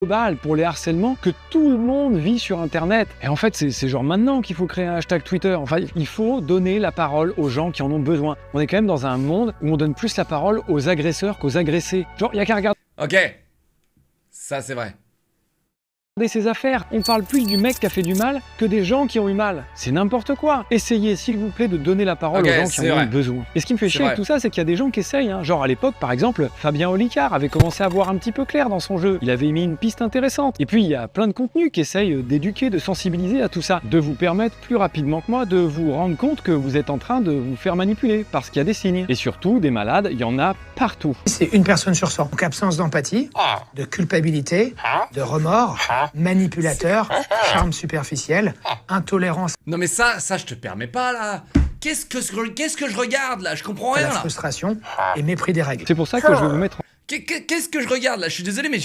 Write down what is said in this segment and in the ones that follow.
global pour les harcèlements que tout le monde vit sur Internet. Et en fait, c'est genre maintenant qu'il faut créer un hashtag Twitter. Enfin, il faut donner la parole aux gens qui en ont besoin. On est quand même dans un monde où on donne plus la parole aux agresseurs qu'aux agressés. Genre, il y a qu'à regarder Ok, ça c'est vrai. ses affaires. On parle plus du mec qui a fait du mal que des gens qui ont eu mal. C'est n'importe quoi. Essayez, s'il vous plaît, de donner la parole aux gens qui en ont besoin. Et ce qui me fait chier avec tout ça, c'est qu'il y a des gens qui essayent. Genre à l'époque, par exemple, Fabien Olicard avait commencé à voir un petit peu clair dans son jeu. Il avait mis une piste intéressante. Et puis, il y a plein de contenus qui essayent d'éduquer, de sensibiliser à tout ça. De vous permettre plus rapidement que moi de vous rendre compte que vous êtes en train de vous faire manipuler. Parce qu'il y a des signes. Et surtout, des malades, il y en a partout. C'est une personne sur 100. Donc absence d'empathie, de culpabilité, de remords, manipulateur, charme superficiel, intolérance. Non mais ça je te permets pas là. Qu'est-ce que je regarde là? Je comprends à rien la là. frustration et mépris des règles. C'est pour ça que je vais vous mettre... Qu'est-ce que je regarde là? Je suis désolé mais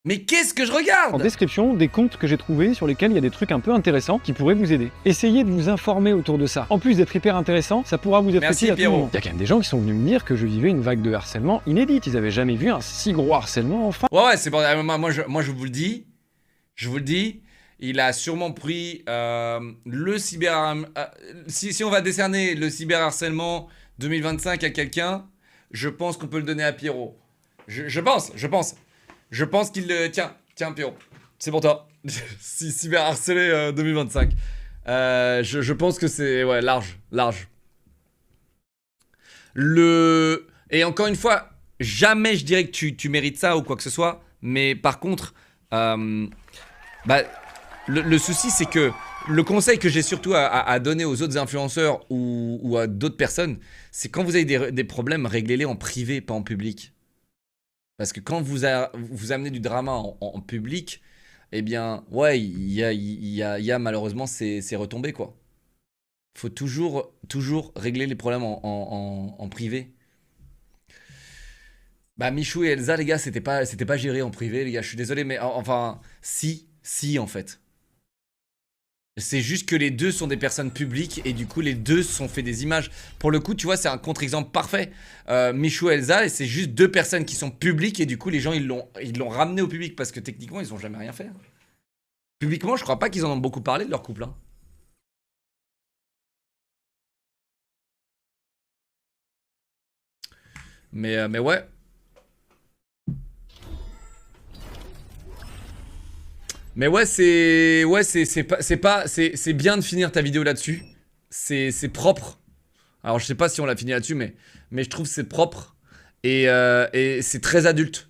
Mais qu'est-ce que je regarde? En description des comptes que j'ai trouvés sur lesquels il y a des trucs un peu intéressants qui pourraient vous aider. Essayez de vous informer autour de ça. En plus d'être hyper intéressant, ça pourra vous être utile à tout le monde. Il y a quand même des gens qui sont venus me dire que je vivais une vague de harcèlement inédite. Ils avaient jamais vu un si gros harcèlement enfin. Ouais c'est bon. Moi je vous le dis. Je vous le dis. Il a sûrement pris le cyber... si on va décerner le cyberharcèlement 2025 à quelqu'un, je pense qu'on peut le donner à Pierrot. Je pense. Je pense qu'il le... Tiens, Pierrot, c'est pour toi. Cyberharcelé 2025. Je pense que c'est... Ouais, large. Et encore une fois, jamais je dirais que tu mérites ça ou quoi que ce soit. Mais par contre... le souci, c'est que le conseil que j'ai surtout à donner aux autres influenceurs ou à d'autres personnes, c'est quand vous avez des problèmes, réglez-les en privé, pas en public. Parce que quand vous amenez du drama en public, eh bien, ouais, il y a malheureusement ces retombées, quoi. Faut toujours régler les problèmes en privé. Bah, Michou et Elsa, les gars, c'était pas géré en privé, les gars. Je suis désolé, mais enfin, si, en fait. C'est juste que les deux sont des personnes publiques et du coup les deux se sont fait des images. Pour le coup, tu vois, c'est un contre-exemple parfait. Michou et Elsa, et c'est juste deux personnes qui sont publiques et du coup les gens ils l'ont ramené au public parce que techniquement ils ont jamais rien fait. Publiquement, je crois pas qu'ils en ont beaucoup parlé de leur couple. Hein. Mais ouais. Mais ouais, c'est bien de finir ta vidéo là-dessus. C'est propre. Alors je sais pas si on l'a fini là-dessus, mais je trouve que c'est propre et c'est très adulte.